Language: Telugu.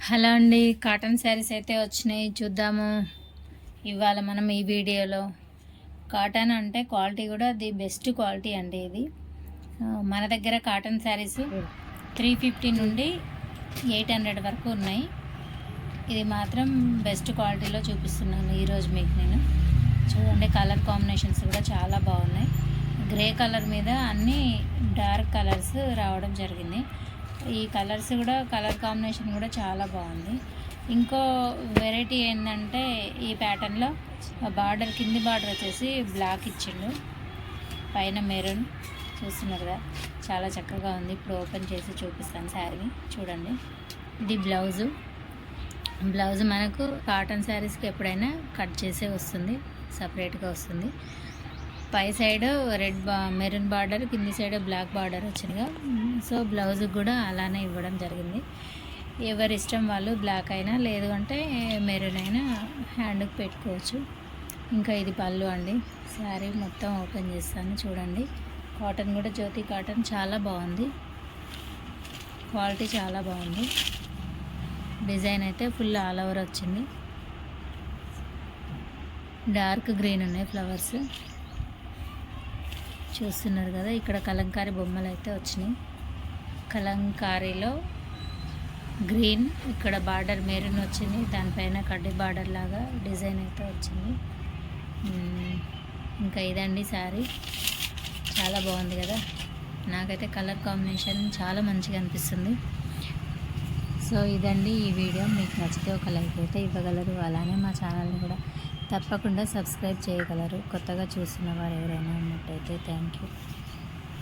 హలో అండి, కాటన్ శారీస్ అయితే వచ్చినాయి, చూద్దాము ఇవాళ మనం ఈ వీడియోలో. కాటన్ అంటే క్వాలిటీ కూడా ది బెస్ట్ క్వాలిటీ అండి ఇది. మన దగ్గర కాటన్ శారీస్ 350 నుండి 800 వరకు ఉన్నాయి. ఇది మాత్రం బెస్ట్ క్వాలిటీలో చూపిస్తున్నాను ఈరోజు మీకు నేను. చూడండి, కలర్ కాంబినేషన్స్ కూడా చాలా బాగున్నాయి. గ్రే కలర్ మీద అన్నీ డార్క్ కలర్స్ రావడం జరిగింది. ఈ కలర్స్ కూడా కలర్ కాంబినేషన్ కూడా చాలా బాగుంది. ఇంకో వెరైటీ ఏంటంటే ఈ ప్యాటర్న్లో బార్డర్, కింది బార్డర్ వచ్చేసి బ్లాక్ ఇచ్చిండు, పైన మెరూన్. చూస్తున్నారు కదా, చాలా చక్కగా ఉంది. ఇప్పుడు ఓపెన్ చేసి చూపిస్తాను శారీని. చూడండి, ఇది బ్లౌజు మనకు కాటన్ శారీస్కి ఎప్పుడైనా కట్ చేసే వస్తుంది, సపరేట్గా వస్తుంది. పై సైడ్ మెరూన్ బార్డర్, కింది సైడ్ బ్లాక్ బార్డర్ వచ్చిందిగా. సో బ్లౌజ్ కూడా అలానే ఇవ్వడం జరిగింది. ఎవరి ఇష్టం వాళ్ళు, బ్లాక్ అయినా లేదు అంటే మెరూన్ అయినా హ్యాండ్కి పెట్టుకోవచ్చు. ఇంకా ఇది పళ్ళు అండి. శారీ మొత్తం ఓపెన్ చేస్తాను, చూడండి. కాటన్ కూడా జ్యోతి కాటన్ చాలా బాగుంది, క్వాలిటీ చాలా బాగుంది. డిజైన్ అయితే ఫుల్ ఆల్ ఓవర్ వచ్చింది. డార్క్ గ్రీన్ ఉన్నాయి ఫ్లవర్స్, చూస్తున్నారు కదా. ఇక్కడ కలంకారీ బొమ్మలు అయితే వచ్చినాయి. కలంకారీలో గ్రీన్, ఇక్కడ బార్డర్ మెరూన్ వచ్చింది, దానిపైన కడ్డీ బార్డర్ లాగా డిజైన్ అయితే వచ్చింది. ఇంకా ఇదండి శారీ, చాలా బాగుంది కదా. నాకైతే కలర్ కాంబినేషన్ చాలా మంచిగా అనిపిస్తుంది. సో ఇదండి ఈ వీడియో. మీకు నచ్చితే ఒక లైక్ అయితే ఇవ్వగలరు, అలానే మా ఛానల్ని కూడా తప్పకుండా సబ్స్క్రైబ్ చేయగలరు, కొత్తగా చూస్తున్న వారు ఎవరైనా ఉన్నట్టయితే. Thank you.